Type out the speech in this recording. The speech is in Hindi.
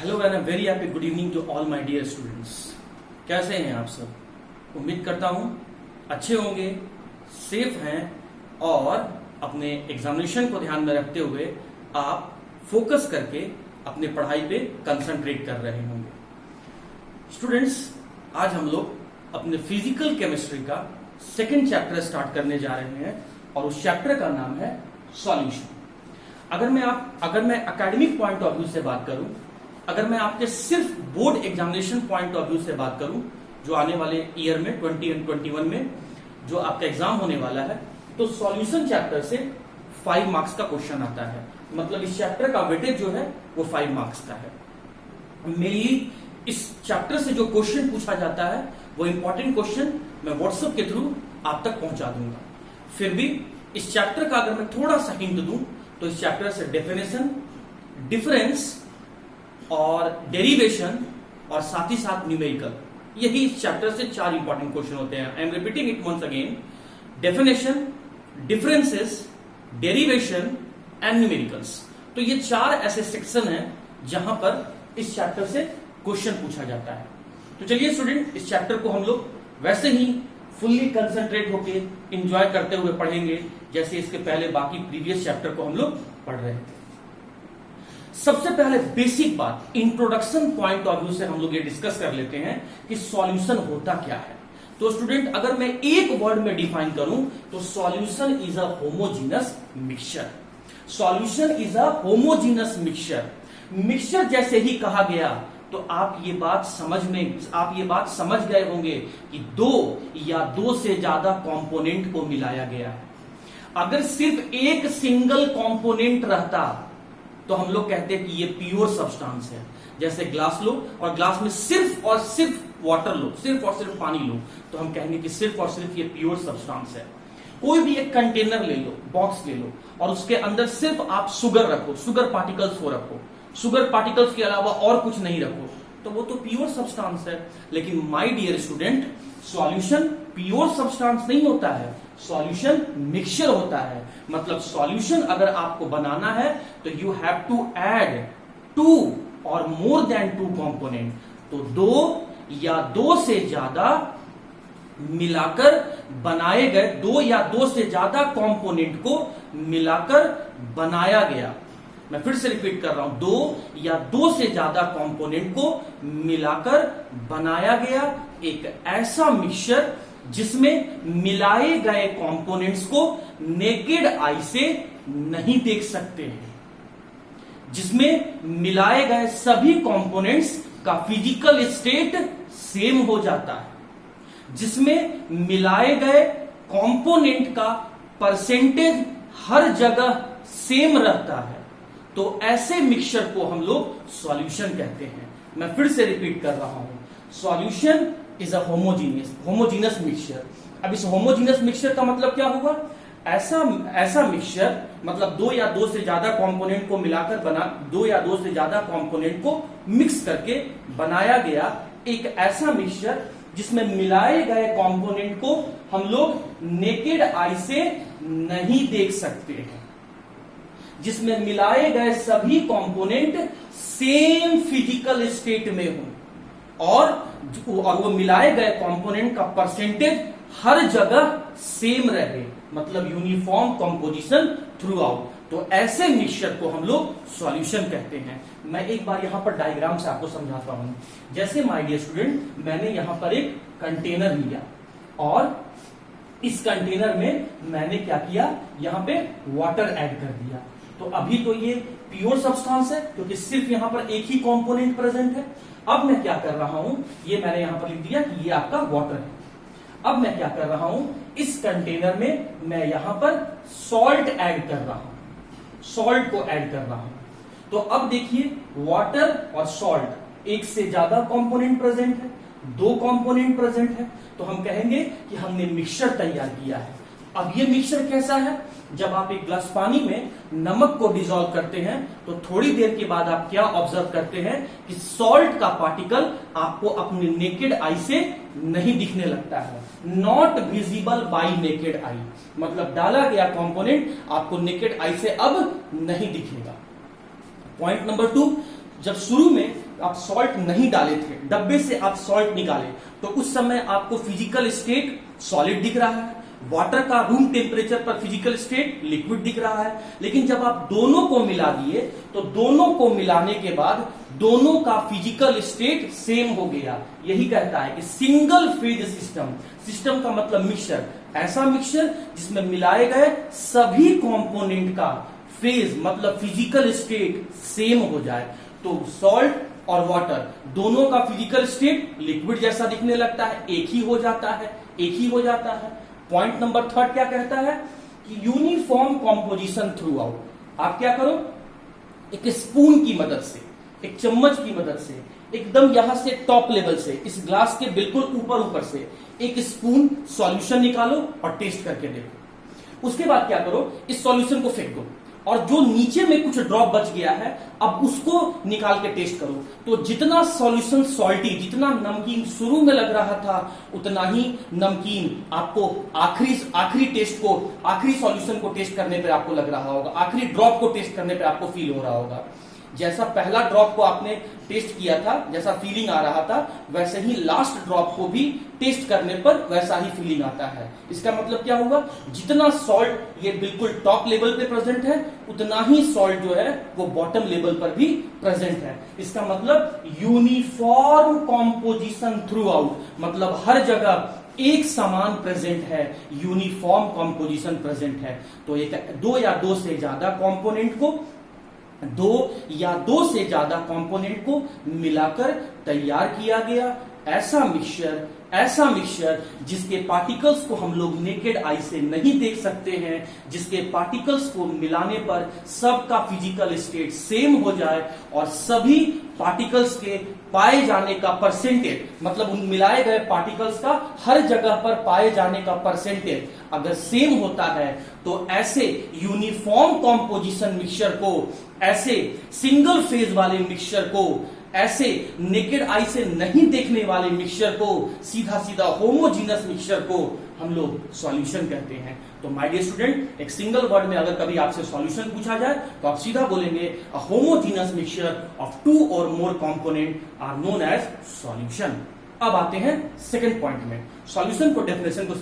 Hello and very happy good evening to all my dear students. कैसे हैं आप सब? उम्मीद करता हूं अच्छे होंगे, सेफ हैं और अपने एग्जामिनेशन को ध्यान में रखते हुए आप फोकस करके अपने पढ़ाई पे कंसंट्रेट कर रहे होंगे। स्टूडेंट्स, आज हम लोग अपने फिजिकल केमिस्ट्री का सेकेंड चैप्टर स्टार्ट करने जा रहे हैं और उस चैप्टर का नाम है सॉल्यूशन। अगर मैं एकेडमिक पॉइंट ऑफ व्यू से बात करूं, अगर मैं आपके सिर्फ board examination point of view से बात करूं, जो आने वाले ईयर में 20 एंड 21 में जो आपका एग्जाम होने वाला है, तो सॉल्यूशन चैप्टर से 5 मार्क्स का क्वेश्चन आता है। मतलब इस चैप्टर का वेटेज जो है वो 5 मार्क्स का है। मेनली इस चैप्टर से जो क्वेश्चन पूछा जाता है वो इंपॉर्टेंट क्वेश्चन मैं व्हाट्सएप के थ्रू आप तक पहुंचा दूंगा। फिर भी इस चैप्टर का अगर मैं थोड़ा सा हिंट दूं तो इस चैप्टर से डेफिनेशन, डिफरेंस और डेरिवेशन और साथ ही साथ न्यूमेरिकल, यही इस चैप्टर से 4 इंपॉर्टेंट क्वेश्चन होते हैं। I am repeating it once again. Definition, differences, derivation and numericals. तो ये 4 ऐसे सेक्शन हैं जहां पर इस चैप्टर से क्वेश्चन पूछा जाता है। तो चलिए स्टूडेंट, इस चैप्टर को हम लोग वैसे ही फुल्ली कंसंट्रेट होके एंजॉय करते हुए पढ़ेंगे जैसे इसके पहले बाकी प्रीवियस चैप्टर को हम लोग पढ़ रहे थे। सबसे पहले बेसिक बात, इंट्रोडक्शन पॉइंट ऑफ व्यू से हम लोग ये डिस्कस कर लेते हैं कि सॉल्यूशन होता क्या है। तो स्टूडेंट, अगर मैं एक वर्ड में डिफाइन करूं तो solution is a homogeneous mixture. Solution is a homogeneous mixture. Mixture जैसे ही कहा गया तो आप ये बात समझ गए होंगे कि 2 या 2 से ज्यादा कंपोनेंट को मिलाया गया है। अगर सिर्फ एक सिंगल कंपोनेंट रहता तो हम लोग कहते हैं कि ये प्योर सब्सटेंस है। जैसे ग्लास लो और ग्लास में सिर्फ और सिर्फ वाटर लो, सिर्फ और सिर्फ पानी लो, तो हम कहेंगे कि सिर्फ और सिर्फ ये प्योर सब्सटेंस है। कोई भी एक कंटेनर ले लो, बॉक्स ले लो और उसके अंदर सिर्फ आप शुगर रखो, शुगर पार्टिकल्स को रखो, शुगर पार्टिकल्स के अलावा और कुछ नहीं रखो, तो वो तो प्योर सब्सटेंस है। लेकिन my dear student, solution pure substance नहीं होता है, सॉल्यूशन मिक्सचर होता है। मतलब सॉल्यूशन अगर आपको बनाना है तो यू हैव टू ऐड 2 और मोर देन 2 कंपोनेंट। तो 2 या 2 से ज्यादा मिलाकर बनाए गए, 2 या 2 से ज्यादा कंपोनेंट को मिलाकर बनाया गया। मैं फिर से रिपीट कर रहा हूं, 2 या 2 से ज्यादा कंपोनेंट को मिलाकर बनाया गया एक ऐसा मिक्सचर जिसमें मिलाए गए कंपोनेंट्स को नेकेड आई से नहीं देख सकते हैं, जिसमें मिलाए गए सभी कंपोनेंट्स का फिजिकल स्टेट सेम हो जाता है, जिसमें मिलाए गए कंपोनेंट का परसेंटेज हर जगह सेम रहता है। तो ऐसे मिक्सचर को हम लोग सॉल्यूशन कहते हैं। मैं फिर से रिपीट कर रहा हूं, solution is a homogeneous mixture. अब इस होमोजीनियस मिक्सचर का मतलब क्या हुआ? ऐसा मिक्सचर, मतलब 2 या 2 से ज्यादा कंपोनेंट को मिलाकर 2 या 2 से ज्यादा कंपोनेंट को मिक्स करके बनाया गया एक ऐसा मिक्सचर जिसमें मिलाए गए कंपोनेंट को हम लोग नेकेड आई से नहीं देख सकते हैं, जिसमें मिलाए गए सभी कंपोनेंट सेम फिजिकल स्टेट में हो और वो मिलाए गए कंपोनेंट का परसेंटेज हर जगह सेम रहे, मतलब यूनिफॉर्म कंपोजिशन थ्रू आउट। तो ऐसे मिक्सचर को हम लोग सॉल्यूशन कहते हैं। मैं एक बार यहां पर डायग्राम से आपको समझाता हूं। जैसे माय डियर स्टूडेंट, मैंने यहां पर एक कंटेनर लिया और इस कंटेनर में मैंने क्या किया, यहां पे वाटर ऐड कर दिया। तो अभी तो ये प्योर सब्सटेंस है क्योंकि सिर्फ यहां पर एक ही कंपोनेंट प्रेजेंट है। अब मैं क्या कर रहा हूं, ये मैंने यहां पर लिख दिया कि ये आपका वाटर है। अब मैं क्या कर रहा हूं, इस कंटेनर में मैं यहां पर सॉल्ट ऐड कर रहा हूं, सॉल्ट को ऐड कर रहा हूं। तो अब देखिए, वाटर और सॉल्ट, एक से ज्यादा कंपोनेंट प्रेजेंट है, 2 कंपोनेंट प्रेजेंट है, तो हम कहेंगे कि हमने मिक्सचर तैयार किया है। अब ये मिक्सचर कैसा है? जब आप एक ग्लास पानी में नमक को डिसॉल्व करते हैं तो थोड़ी देर के बाद आप क्या ऑब्जर्व करते हैं कि सॉल्ट का पार्टिकल आपको अपने नेकेड आई से नहीं दिखने लगता है। Not visible bye naked eye, मतलब डाला गया कंपोनेंट आपको नेकेड आई से अब नहीं दिखेगा। पॉइंट नंबर 2, जब शुरू में आप सॉल्ट नहीं डाले थे, डब्बे से आप सॉल्ट निकाले, तो उस समय आपको फिजिकल स्टेट सॉलिड दिख रहा है, वाटर का रूम टेम्परेचर पर फिजिकल स्टेट लिक्विड दिख रहा है। लेकिन जब आप दोनों को मिला दिए तो दोनों को मिलाने के बाद दोनों का फिजिकल स्टेट सेम हो गया। यही कहता है कि सिंगल फेज सिस्टम, सिस्टम का मतलब मिक्सचर, ऐसा मिक्सचर जिसमें मिलाए गए सभी कंपोनेंट का फेज मतलब फिजिकल स्टेट सेम हो जाए। तो सॉल्ट और वाटर दोनों का फिजिकल स्टेट लिक्विड जैसा दिखने लगता है, एक ही हो जाता है, एक ही हो जाता है। पॉइंट नंबर 3 क्या कहता है कि यूनिफॉर्म कॉम्पोजिशन थ्रू आउट। आप क्या करो, एक स्पून की मदद से, एक चम्मच की मदद से, एकदम यहां से टॉप लेवल से, इस ग्लास के बिल्कुल ऊपर से एक स्पून सॉल्यूशन निकालो और टेस्ट करके देखो। उसके बाद क्या करो, इस सॉल्यूशन को फेंक दो और जो नीचे में कुछ ड्रॉप बच गया है अब उसको निकाल के टेस्ट करो। तो जितना सॉल्यूशन सॉल्टी, जितना नमकीन शुरू में लग रहा था, उतना ही नमकीन आपको आखिरी टेस्ट को, आखिरी सॉल्यूशन को टेस्ट करने पे आपको लग रहा होगा, आखिरी ड्रॉप को टेस्ट करने पे आपको फील हो रहा होगा। जैसा पहला ड्रॉप को आपने टेस्ट किया था, जैसा फीलिंग आ रहा था, वैसे ही लास्ट ड्रॉप को भी टेस्ट करने पर वैसा ही फीलिंग आता है। इसका मतलब क्या होगा, जितना सॉल्ट ये बिल्कुल टॉप लेवल पे प्रेजेंट है, उतना ही सॉल्ट जो है वो बॉटम लेवल पर भी प्रेजेंट है। इसका मतलब यूनिफॉर्म कॉम्पोजिशन थ्रू आउट, मतलब हर जगह एक समान प्रेजेंट है, यूनिफॉर्म कॉम्पोजिशन प्रेजेंट है। तो एक दो या दो से ज्यादा कंपोनेंट को, दो से ज्यादा कंपोनेंट को मिलाकर तैयार किया गया ऐसा मिक्सचर जिसके पार्टिकल्स को हम लोग नेकेड आई से नहीं देख सकते हैं, जिसके पार्टिकल्स को मिलाने पर सबका फिजिकल स्टेट सेम हो जाए और सभी पार्टिकल्स के पाए जाने का परसेंटेज, मतलब उन मिलाए गए पार्टिकल्स का हर जगह पर पाए जाने का परसेंटेज अगर सेम होता है, तो ऐसे यूनिफॉर्म कॉम्पोजिशन मिक्सचर को, ऐसे सिंगल फेज वाले मिक्सचर को, ऐसे नेकेड आई से नहीं देखने वाले मिक्सचर को, सीधा होमोजीनस मिक्सचर को हम लोग सॉल्यूशन कहते हैं। तो माय डियर स्टूडेंट, एक सिंगल वर्ड में अगर कभी आपसे सॉल्यूशन पूछा जाए तो आप सीधा बोलेंगे अ होमोजीनस मिक्सचर ऑफ 2 और more component are known as solution. अब आते हैं सेकंड पॉइंट में, सॉल्यूशन को डेफिनेशन को